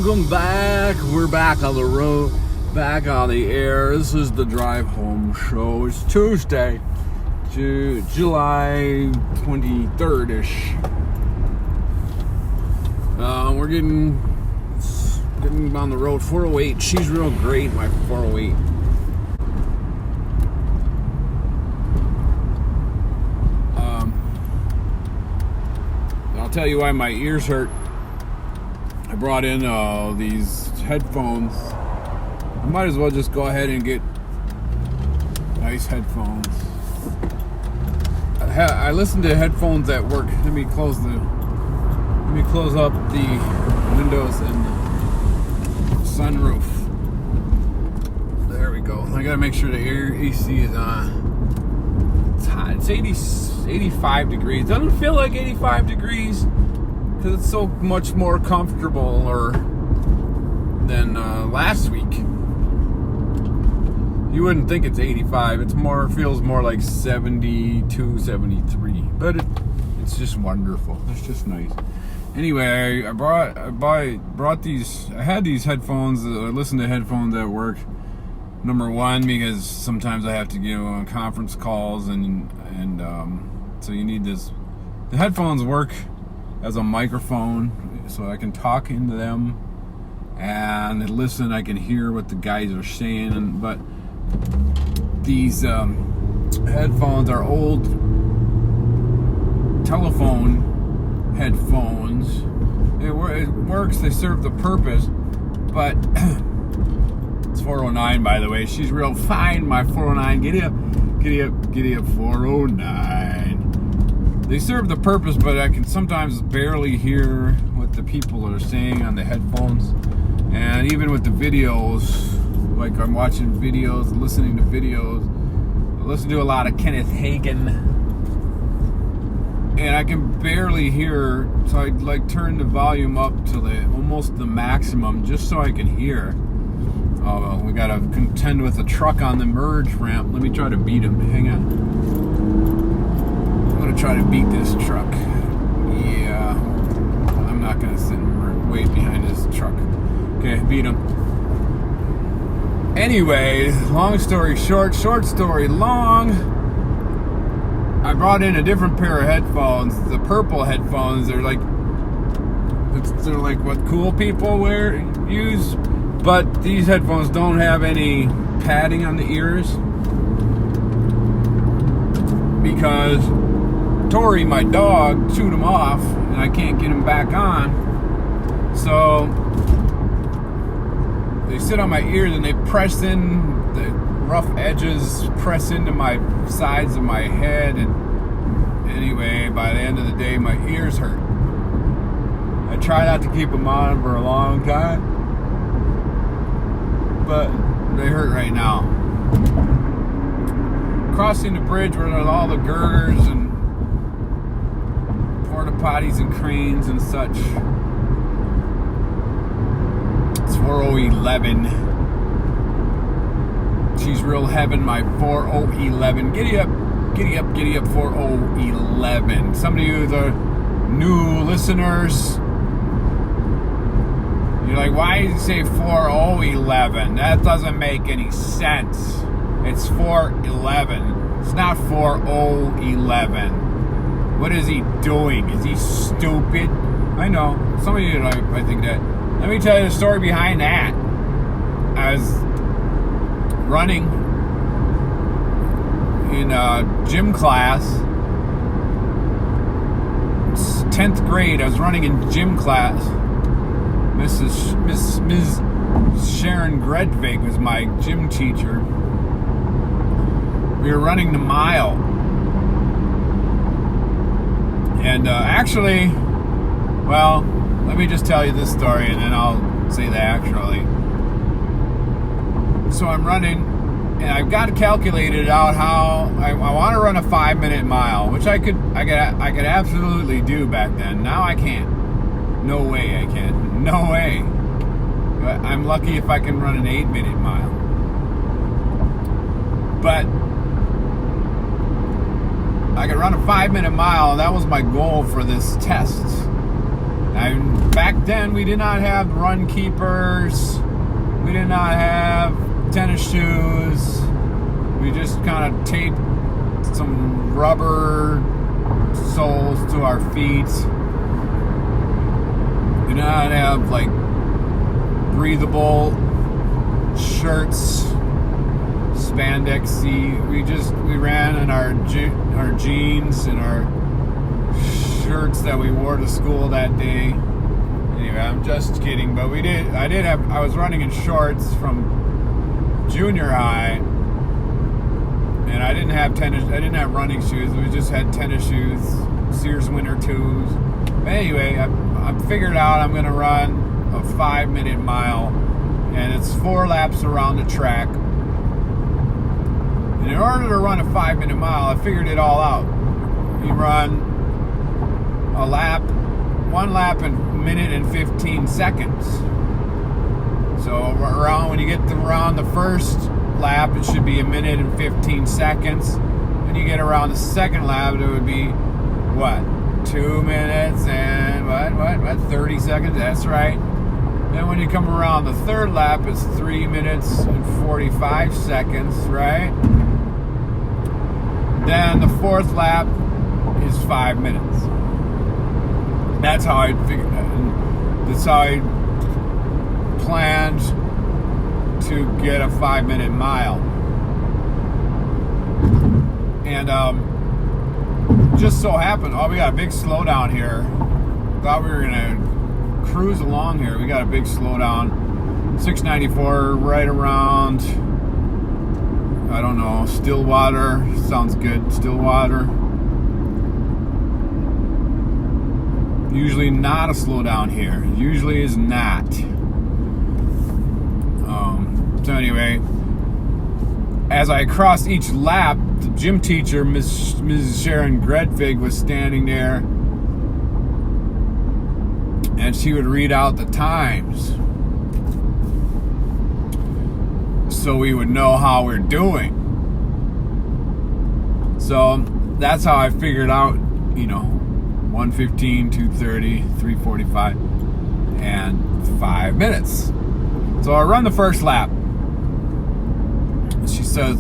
Welcome back. We're back on the road, back on the air. This is the Drive Home Show. It's Tuesday, July 23rd-ish. We're getting on the road. 408. She's real great, my 408. I'll tell you why my ears hurt. I brought in these headphones. I might as well just go ahead and get nice headphones. I listen to headphones at work. Let me close up the windows and the sunroof. There we go. I gotta make sure the AC is on. It's hot. It's 85 degrees. Doesn't feel like 85 degrees. Because it's so much more comfortable than last week. You wouldn't think it's 85. Feels more like 72, 73. But it's just wonderful. It's just nice. Anyway, I brought these. I had these headphones. I listen to headphones at work. Number one, because sometimes I have to get on conference calls, and so you need this. The headphones work as a microphone, so I can talk into them and listen. I can hear what the guys are saying, but these headphones are old telephone headphones. It works. They serve the purpose, but it's 409, by the way. She's real fine, my 409. Giddy up, 409. They serve the purpose, but I can sometimes barely hear what the people are saying on the headphones. And even with the videos, like I'm watching videos, listening to videos, I listen to a lot of Kenneth Hagin, and I can barely hear, so I turn the volume up to almost the maximum just so I can hear. Oh, well, we gotta contend with a truck on the merge ramp. Let me try to beat him. Hang on. I'm gonna try to beat this truck. Yeah, I'm not gonna sit and wait behind this truck. Okay, beat him. Anyway, long story short, short story long. I brought in a different pair of headphones. The purple headphones. They're like what cool people use. But these headphones don't have any padding on the ears because Tori, my dog, chewed them off, and I can't get them back on. So they sit on my ears and they press in, the rough edges press into my sides of my head. And anyway, by the end of the day, my ears hurt. I try not to keep them on for a long time, but they hurt right now. Crossing the bridge where there's all the girders and porta potties and cranes and such. It's 4011. She's real heaven, my 4011. Giddy up, 4011. Some of you, the new listeners, you're like, why did you say 4011? That doesn't make any sense. It's 411. It's not 4011. What is he doing? Is he stupid? I know. Some of you might think that. Let me tell you the story behind that. I was running in a gym class. It's 10th grade. I was running in gym class. Miss Sharon Gredvig was my gym teacher. We were running the mile. And actually, well, let me just tell you this story and then I'll say that actually. So I'm running, and I've got calculated out how I want to run a 5-minute mile, which I could absolutely do back then. Now I can't. No way I can. No way. But I'm lucky if I can run an 8-minute mile. But I could run a 5-minute mile. That was my goal for this test. Back then, we did not have run keepers. We did not have tennis shoes. We just kind of taped some rubber soles to our feet. We did not have like breathable shirts, spandexy. We ran in our jeans and our shirts that we wore to school that day. Anyway, I'm just kidding, but I was running in shorts from junior high, and I didn't have running shoes. We just had tennis shoes, Sears Winter 2s. But anyway, I figured out I'm gonna run a 5-minute mile, and it's 4 laps around the track. And in order to run a 5-minute mile, I figured it all out. You run one lap in a minute and 15 seconds. So when you get around the first lap, it should be a minute and 15 seconds. When you get around the second lap, it would be 2 minutes and 30 seconds. That's right. Then when you come around the third lap, it's 3 minutes and 45 seconds, right? Then the fourth lap is 5 minutes. That's how I figured that. That's how I planned to get a 5-minute mile. And just so happened, we got a big slowdown here. Thought we were gonna cruise along here. We got a big slowdown. 694 right around, I don't know, Stillwater. Sounds good, Stillwater. Usually not a slowdown here. Usually is not. So anyway, as I crossed each lap, the gym teacher, Mrs. Sharon Gredfig, was standing there, and she would read out the times, so we would know how we're doing. So that's how I figured out, 1:15, 2:30, 3:45, and 5 minutes. So I run the first lap. She says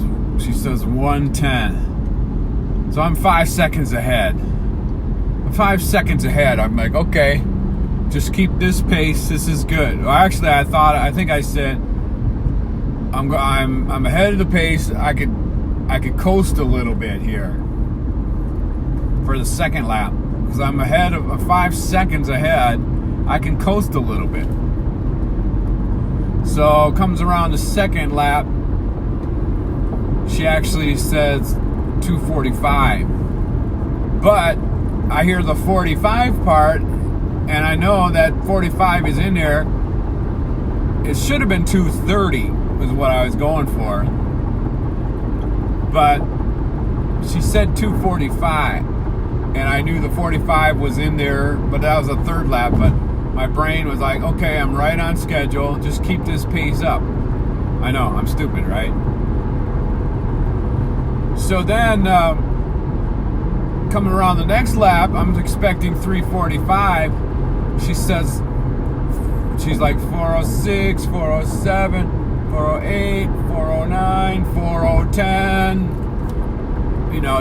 1:10. So I'm 5 seconds ahead. I'm like, okay, just keep this pace. This is good. Well, actually, I think I said I'm ahead of the pace. I could coast a little bit here for the second lap. Because I'm 5 seconds ahead, I can coast a little bit. So comes around the second lap, she actually says 2:45. But I hear the 45 part, and I know that 45 is in there. It should have been 2:30 was what I was going for. But she said 2:45. And I knew the 45 was in there, but that was a third lap. But my brain was like, okay, I'm right on schedule. Just keep this pace up. I know, I'm stupid, right? So then, coming around the next lap, I'm expecting 3:45. She's like 4:06, 4:07, 4:08, 4:09, 4:10.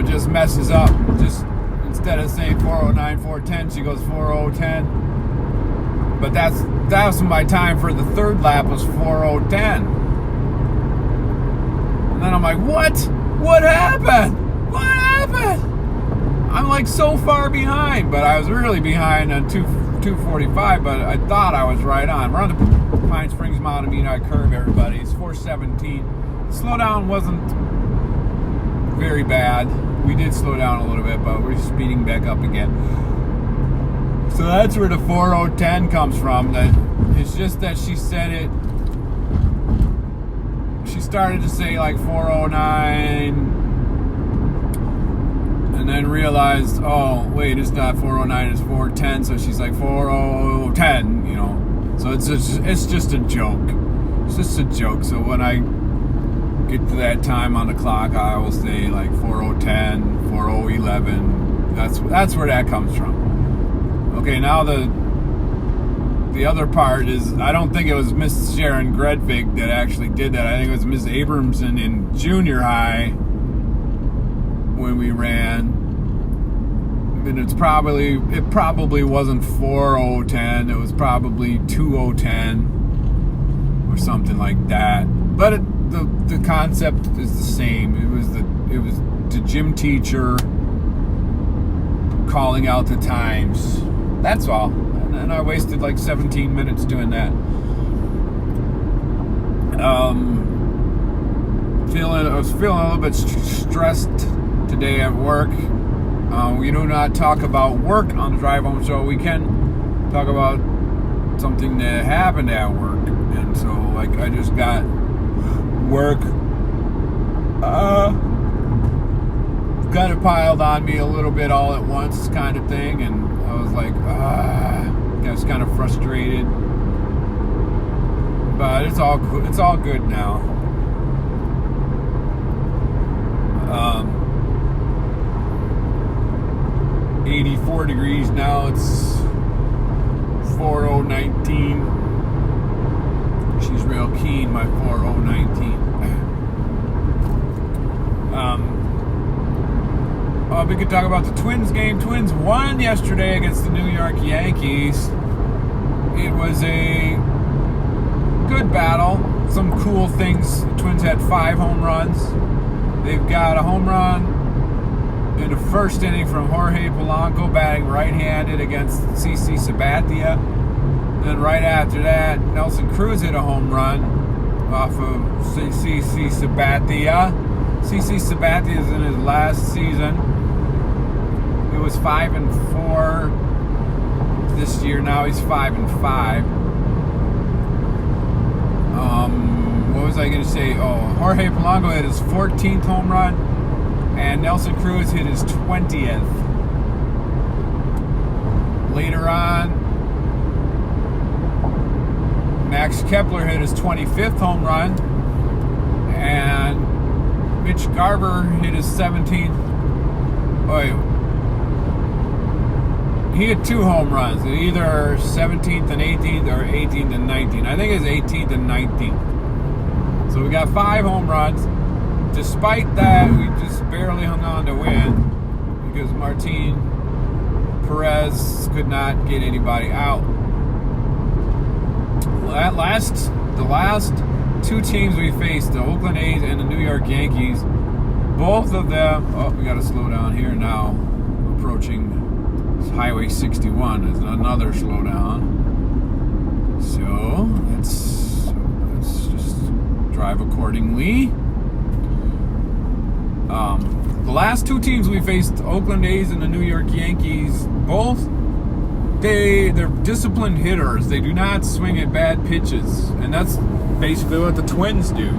Just messes up. Instead of saying 4:09, 4:10, she goes 4:10. But that was my time for the third lap, was 4:10. And then I'm like, what? What happened? I'm like so far behind, but I was really behind on 2:45, but I thought I was right on. We're on the Pine Springs Mountain Menai curve, everybody. It's 4:17. Slowdown wasn't very bad. We did slow down a little bit, but we're speeding back up again. So that's where the 4:10 comes from. It's just that she said it. She started to say like 4:09, and then realized, oh wait, it's not 4:09, it's 4:10. So she's like 4:10, So it's just a joke. It's just a joke. So when I get to that time on the clock, I will say like 4:10, 4:11. That's where that comes from. Okay, now the the other part is I don't think it was Miss Sharon Gredvig that actually did that. I think it was Miss Abramson in junior high when we ran. And it probably wasn't 4:0:10. It was probably 2:0:10 or something like that. But the concept is the same. It was the gym teacher calling out the times. That's all. And I wasted like 17 minutes doing that. I was feeling a little bit stressed today at work. We do not talk about work on the drive home show. We can talk about something that happened at work. And so, like, I just got work kind of piled on me a little bit all at once kind of thing. And I was like, I was kind of frustrated. But it's all good now. 84 degrees now. It's 4019. She's real keen, my 4019. We could talk about the Twins game. Twins won yesterday against the New York Yankees. It was a good battle. Some cool things. The Twins had 5 home runs. They've got a home run in the first inning from Jorge Polanco batting right-handed against CC Sabathia. Then right after that, Nelson Cruz hit a home run off of CC Sabathia. CC Sabathia is in his last season. He was 5-4 this year. Now he's 5-5. What was I going to say? Jorge Polanco hit his 14th home run, and Nelson Cruz hit his 20th. Later on, Max Kepler hit his 25th home run, and Mitch Garver hit his 17th. He had 2 home runs, either 17th and 18th or 18th and 19th. I think it's 18th and 19th. So we got 5 home runs. Despite that, we just barely hung on to win because Martin Perez could not get anybody out. The last 2 teams we faced, the Oakland A's and the New York Yankees, both of them. We got to slow down here now. Approaching Highway 61 is another slowdown. So let's just drive accordingly. The last 2 teams we faced, the Oakland A's and the New York Yankees, both they're disciplined hitters. They do not swing at bad pitches, and that's basically what the Twins do.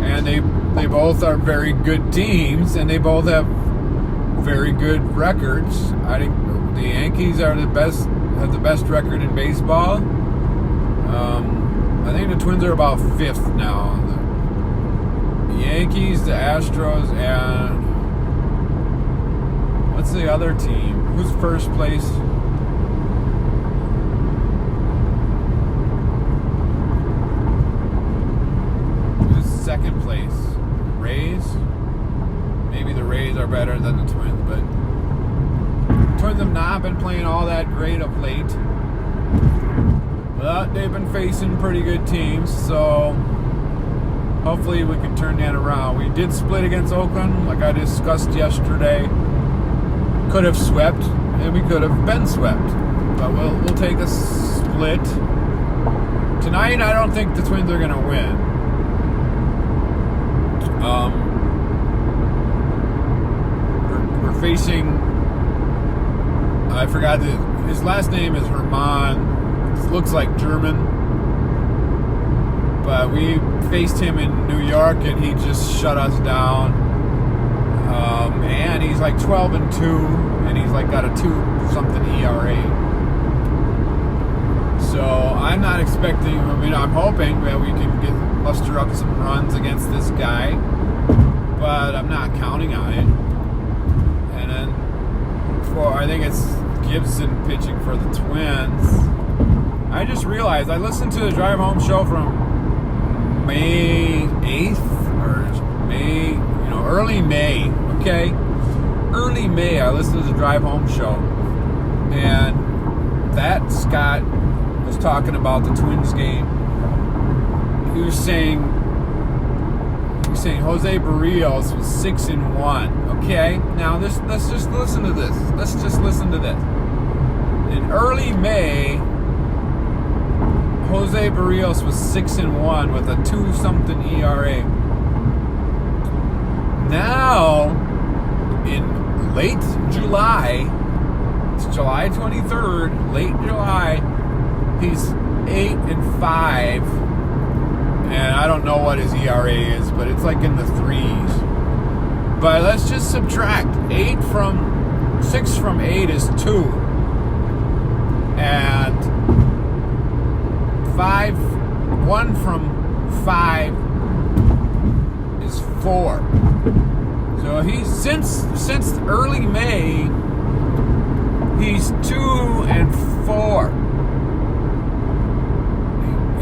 And they both are very good teams, and they both have very good records. I think the Yankees have the best record in baseball. I think the Twins are about 5th now. The Yankees, the Astros, and what's the other team? Who's first place? Who's second place? Rays? Maybe the Rays are better than the Twins, but Twins have not been playing all that great of late. But they've been facing pretty good teams, so hopefully we can turn that around. We did split against Oakland, like I discussed yesterday. Could have swept, and we could have been swept. But we'll take a split. Tonight, I don't think the Twins are going to win. We're facing, I forgot his last name is Herman. It looks like German. But we faced him in New York, and he just shut us down. And he's like 12-2, and he's like got a 2-something ERA. So I'm not expecting. I'm hoping that we can muster up some runs against this guy, but I'm not counting on it. And then I think it's Gibson pitching for the Twins. I just realized I listened to the Drive Home show from May 8th or May, early May, okay? Early May, I listened to the Drive Home show, and that Scott was talking about the Twins game. He was saying Jose Barrios was 6-1. Okay, now let's just listen to this. In early May, Jose Barrios was 6-1 with a 2-something ERA. Now, in late July, it's July 23rd, late July, he's 8-5. And I don't know what his ERA is, but it's like in the 3s. But let's just subtract 6 from 8 is 2. And 1 from 5 is 4. So he's since early May, he's 2-4.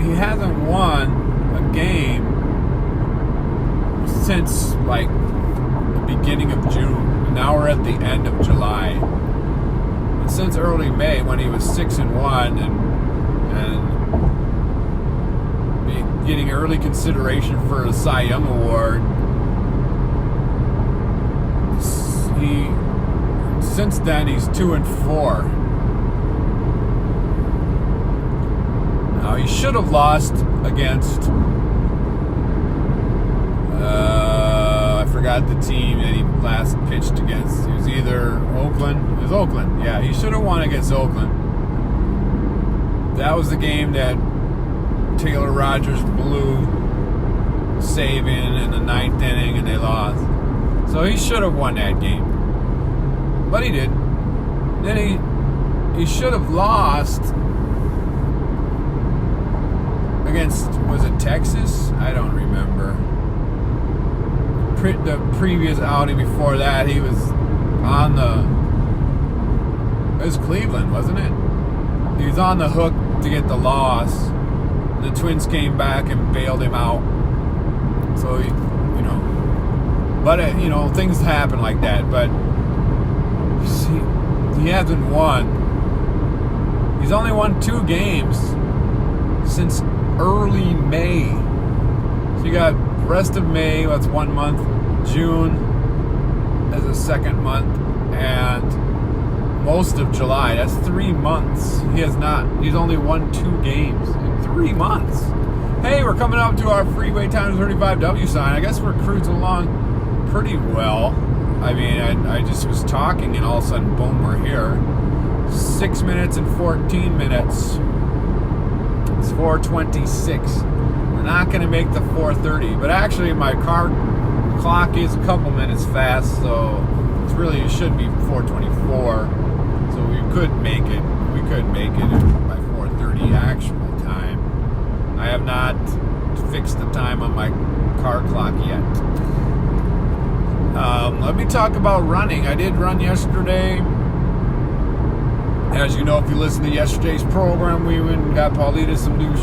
He hasn't won a game since like the beginning of June. Now we're at the end of July. And since early May, when he was 6-1 and getting early consideration for the Cy Young Award, since then he's 2-4. Now he should have lost against I forgot the team that he last pitched against. It was either Oakland. It was Oakland. Yeah, he should have won against Oakland. That was the game that Taylor Rogers blew, saving in the 9th inning, and they lost. So he should have won that game, but he did. Then he should have lost against, was it Texas? I don't remember. The previous outing before that, he was on it was Cleveland, wasn't it? He was on the hook to get the loss. The Twins came back and bailed him out. So, but things happen like that. But he hasn't won. He's only won 2 games since early May. So you got rest of May, that's 1 month. June as a 2nd month, and most of July, that's 3 months. He's only won 2 games in 3 months. Hey, we're coming up to our freeway times 35W sign. I guess we're cruising along pretty well. I mean, I just was talking and all of a sudden, boom, we're here. 6 minutes and 14 minutes. It's 4:26. We're not going to make the 4:30, but actually my car clock is a couple minutes fast, so it should be 4:24. So we could make it by 4:30 actual time. I have not fixed the time on my car clock yet. Let me talk about running. I did run yesterday. As you know, if you listen to yesterday's program, we went and got Paulita some new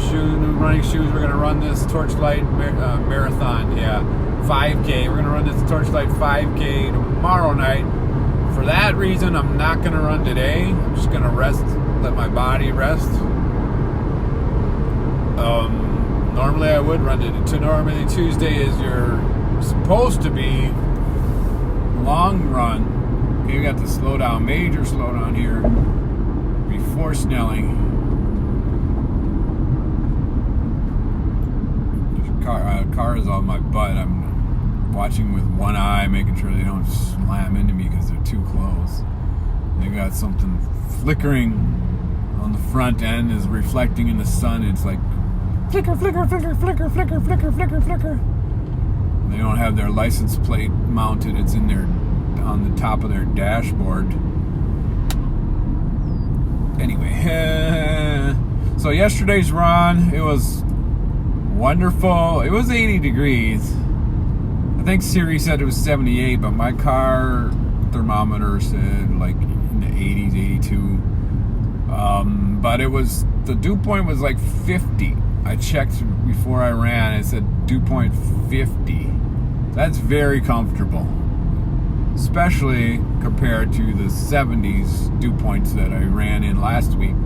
running shoes. We're going to run this Torchlight marathon, 5K. We're going to run this Torchlight 5K tomorrow night. For that reason, I'm not going to run today. I'm just going to rest, let my body rest. Normally I would run it. Normally Tuesday is your supposed to be long run. Okay, we got the major slowdown here before Snelling. Car is on my butt. I'm watching with one eye, making sure they don't slam into me because they're too close. They got something flickering on the front end, is reflecting in the sun. It's like flicker, flicker, flicker, flicker, flicker, flicker, flicker, flicker. They don't have their license plate mounted. It's in their on the top of their dashboard. Anyway, so yesterday's run, it was wonderful. It was 80 degrees. I think Siri said it was 78, but my car thermometer said like in the 80s, 82. But the dew point was like 50. I checked before I ran. It said dew point 50. That's very comfortable, especially compared to the 70s dew points that I ran in last week.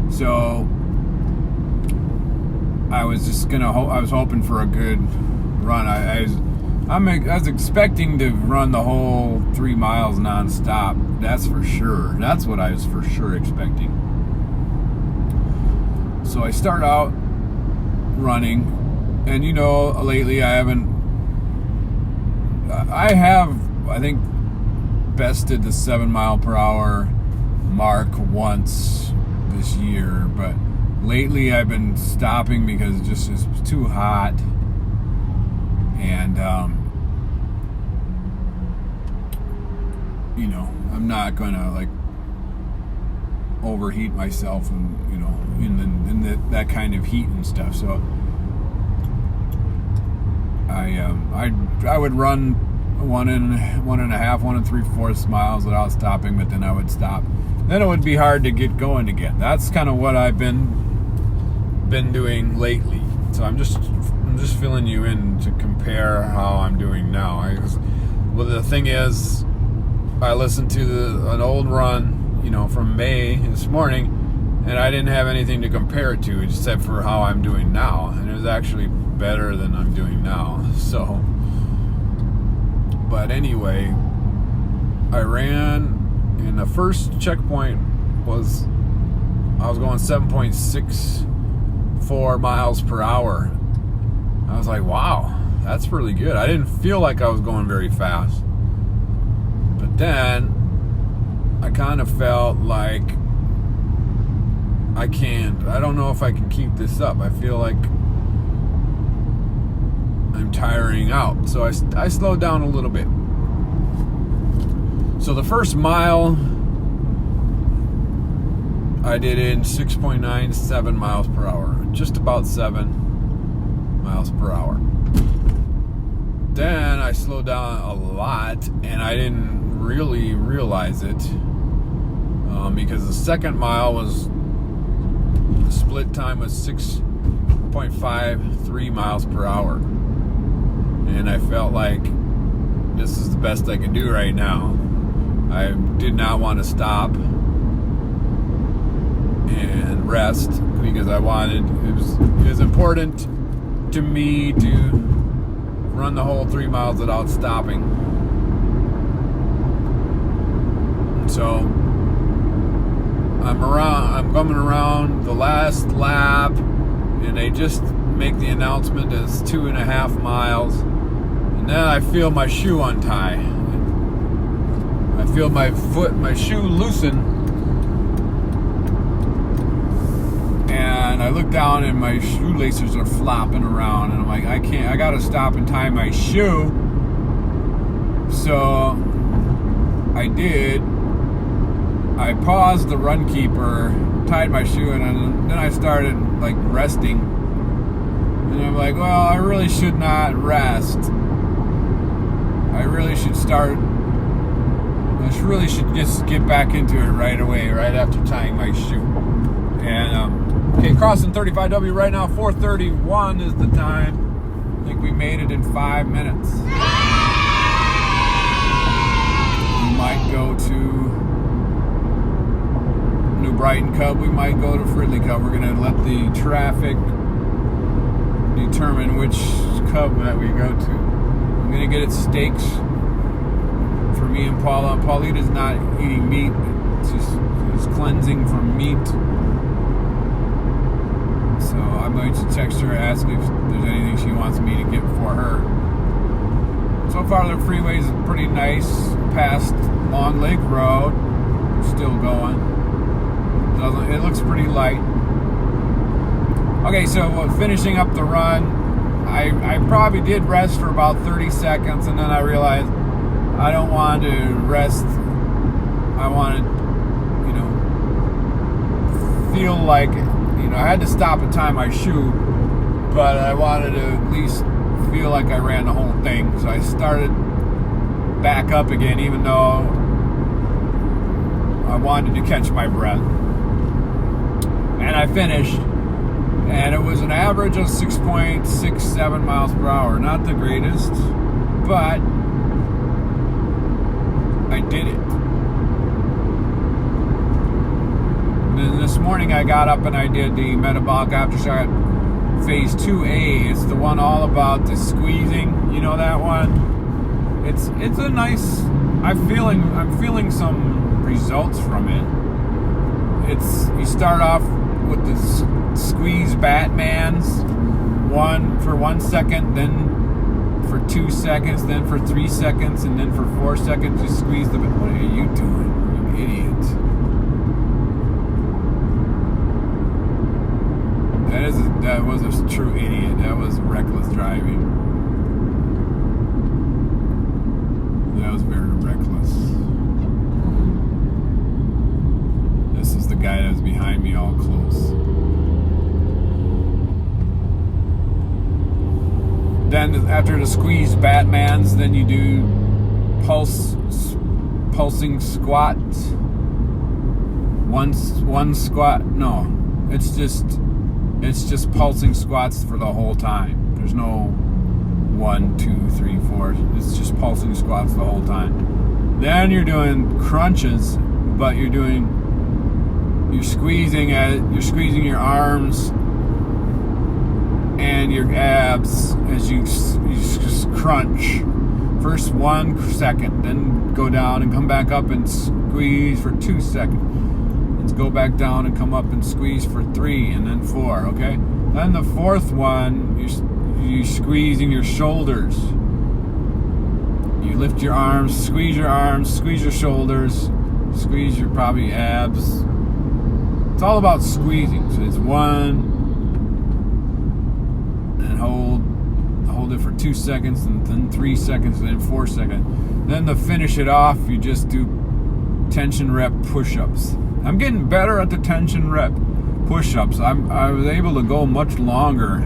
So I was hoping for a good run. I was expecting to run the whole 3 miles nonstop. That's for sure. That's what I was for sure expecting. So I start out running, and lately I think bested the 7 mile per hour mark once this year, but lately I've been stopping because it's too hot, and I'm not gonna like overheat myself, and in that kind of heat and stuff. So I would run 1.5, 1 3/4 miles without stopping, but then I would stop. Then it would be hard to get going again. That's kind of what I've been doing lately. So I'm just filling you in to compare how I'm doing now. The thing is, I listened to an old run, from May this morning, and I didn't have anything to compare it to except for how I'm doing now, and it was actually better than I'm doing now. So, but anyway, I ran, and the first checkpoint was I was going 7.64 miles per hour. I was like, wow, that's really good. I didn't feel like I was going very fast. But then I kind of felt like I don't know if I can keep this up. I feel like I'm tiring out. So I slowed down a little bit. So the first mile I did in 6.97 miles per hour, just about 7 miles per hour. Then I slowed down a lot, and I didn't really realize it, because the second mile the split time was 6.53 miles per hour, and I felt like this is the best I can do right now. I did not want to stop and rest because it was important to me to run the whole 3 miles without stopping. So I'm coming around the last lap, and they just make the announcement that it's 2.5 miles, and then I feel my shoe untie. I feel my shoe loosen, and I look down and my shoelaces are flopping around, and I'm like, I gotta stop and tie my shoe. So I did. I paused the run keeper, tied my shoe, and then I started like resting. And I'm like, well, I really should not rest. I really should just get back into it right away, right after tying my shoe. And okay, crossing 35W right now, 4:31 is the time. I think we made it in 5 minutes. We might go to New Brighton Cub. We might go to Fridley Cub. We're going to let the traffic determine which Cub that we go to. I'm going to get it steaks for me and Paula. Paulita's not eating meat. It's cleansing from meat. So I'm going to text her, ask if there's anything she wants me to get for her. So far the freeway is pretty nice. Past Long Lake Road. Still going. It looks pretty light. Okay, so finishing up the run, I probably did rest for about 30 seconds, and then I realized I don't want to rest. I want to, feel like, I had to stop and tie my shoe, but I wanted to at least feel like I ran the whole thing. So I started back up again, even though I wanted to catch my breath. And I finished, and it was an average of 6.67 miles per hour. Not the greatest, but I did it. And then this morning I got up and I did the Metabolic Aftershock Phase 2A. It's the one all about the squeezing. You know that one? It's a nice. I'm feeling some results from it. You start off with the squeeze Batmans, one for 1 second, then for 2 seconds, then for 3 seconds, and then for 4 seconds you squeeze the. What are you doing, you idiot? That was a true idiot. That was reckless driving. That was very reckless. This is the guy that was behind me all close. Then after the squeeze Batmans, then you do pulsing squats. One squat. No, it's just pulsing squats for the whole time. There's no 1, 2, 3, 4. It's just pulsing squats the whole time. Then you're doing crunches, but you're squeezing your arms and your abs as you crunch. First 1 second, then go down and come back up and squeeze for 2 seconds. Let's go back down and come up and squeeze for 3 and then 4, okay? Then the fourth one, you're squeezing your shoulders. You lift your arms, squeeze your shoulders, squeeze your probably abs. It's all about squeezing. So it's 1 and hold it for 2 seconds, and then 3 seconds, and then 4 seconds. Then to finish it off, you just do tension rep push-ups. I'm getting better at the tension rep push-ups. I was able to go much longer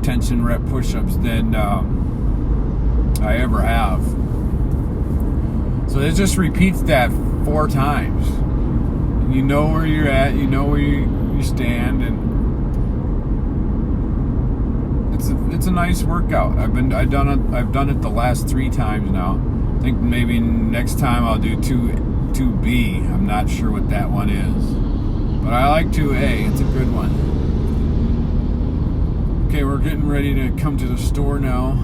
tension rep push-ups than I ever have. So it just repeats that 4 times. You know where you're at, you know where you stand, and it's a nice workout. I've done it the last 3 times now. I think maybe next time I'll do 2B. I'm not sure what that one is, but I like 2A. It's a good one. Okay, we're getting ready to come to the store now.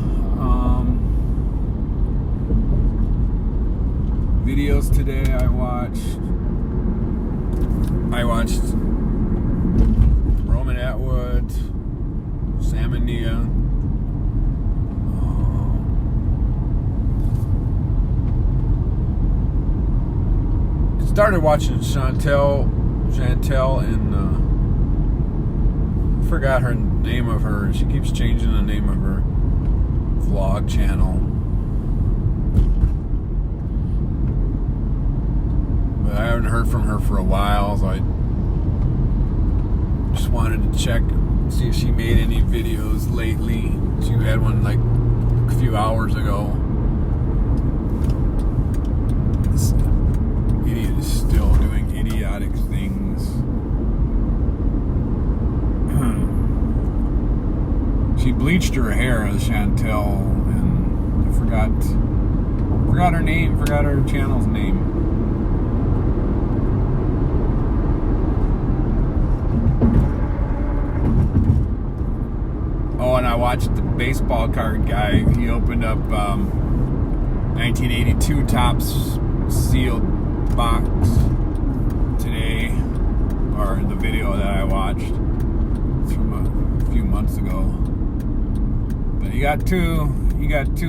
Videos today I watched Roman Atwood, Sam and Nia. Started watching Chantel and I forgot her name of her. She keeps changing the name of her vlog channel. But I haven't heard from her for a while, so I just wanted to check, see if she made any videos lately. She had one like a few hours ago. This idiot is still doing idiotic things. She bleached her hair, Chantel, and I forgot her name, forgot her channel's name. Oh, and I watched the baseball card guy. He opened up 1982 Topps sealed box today, or the video that I watched from a few months ago. But you got two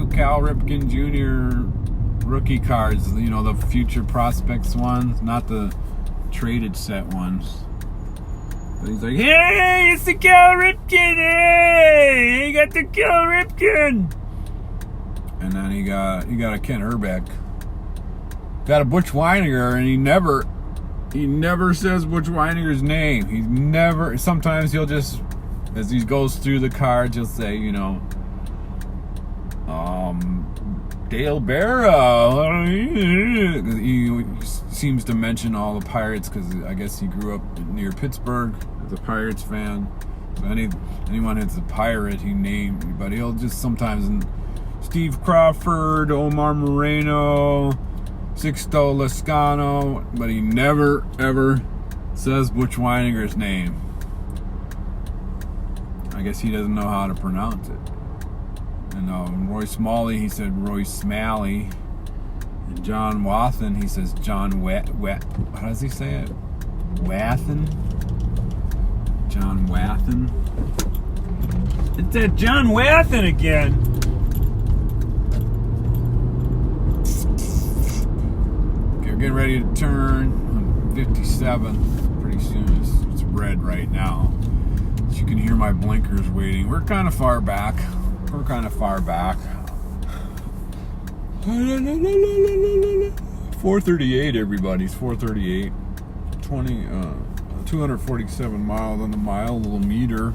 Cal Ripken Jr. rookie cards, you know, the future prospects ones, not the traded set ones. But he's like, hey, it's the Cal Ripken, hey, you got the Cal Ripken. And then he got a Ken Hrbek. Got a Butch Wynegar, and he never says Butch Wynegar's name. He never. Sometimes he'll just, as he goes through the cards, he'll say, you know, Dale Barrow. He seems to mention all the Pirates because I guess he grew up near Pittsburgh as a Pirates fan. So anyone that's a Pirate, he named. But he'll just sometimes Steve Crawford, Omar Moreno, Sixto Lascano, but he never ever says Butch Wynegar's name. I guess he doesn't know how to pronounce it. And Roy Smalley, he said Roy Smalley. And John Wathen, he says John how does he say it? Wathen? John Wathen. It's that John Wathen again. Okay, we're getting ready to turn on 57 pretty soon. It's red right now. You can hear my blinkers waiting. We're kind of far back. 438, everybody. It's 438. 247 miles on the mile, little meter.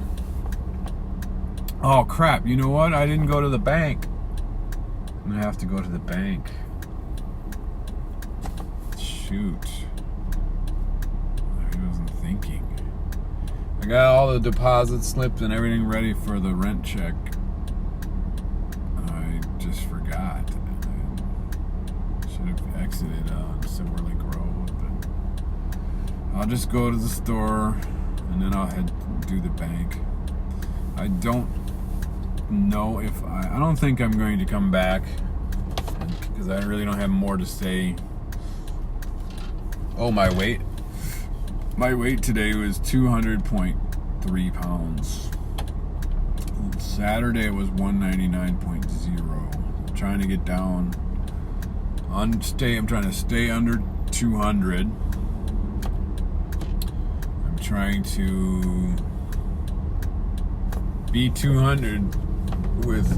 Oh, crap. You know what? I didn't go to the bank. I'm going to have to go to the bank. Shoot. I wasn't thinking. I got all the deposit slips and everything ready for the rent check. I just forgot. I should have exited Silver Lake Road, but I'll just go to the store and then I'll head do the bank. I don't know if I don't think I'm going to come back because I really don't have more to say. Oh, my weight. My weight today was 200.3 pounds. Saturday was 199.0. I'm trying to get down. I'm trying to stay under 200. I'm trying to be 200 with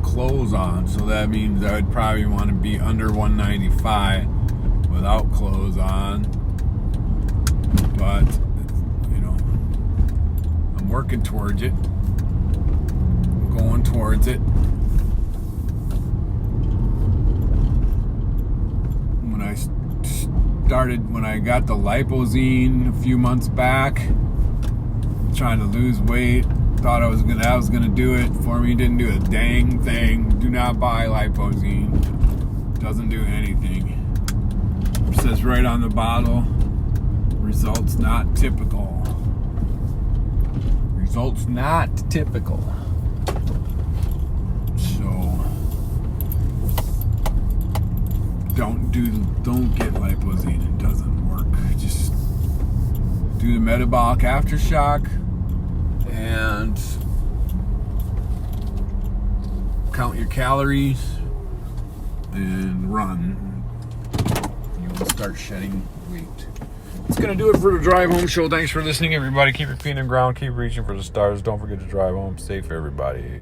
clothes on. So that means I'd probably want to be under 195 without clothes on. But, you know, I'm working towards it. I'm going towards it. When I got the Lipozene a few months back, trying to lose weight, thought I was gonna do it for me. Didn't do a dang thing. Do not buy Lipozene. Doesn't do anything. It says right on the bottle, results not typical. Results not typical. So don't get Lipozene. It doesn't work. Just do the Metabolic Aftershock and count your calories and run. You will start shedding weight. That's going to do it for the Drive Home Show. Thanks for listening, everybody. Keep your feet on the ground. Keep reaching for the stars. Don't forget to drive home safe, everybody.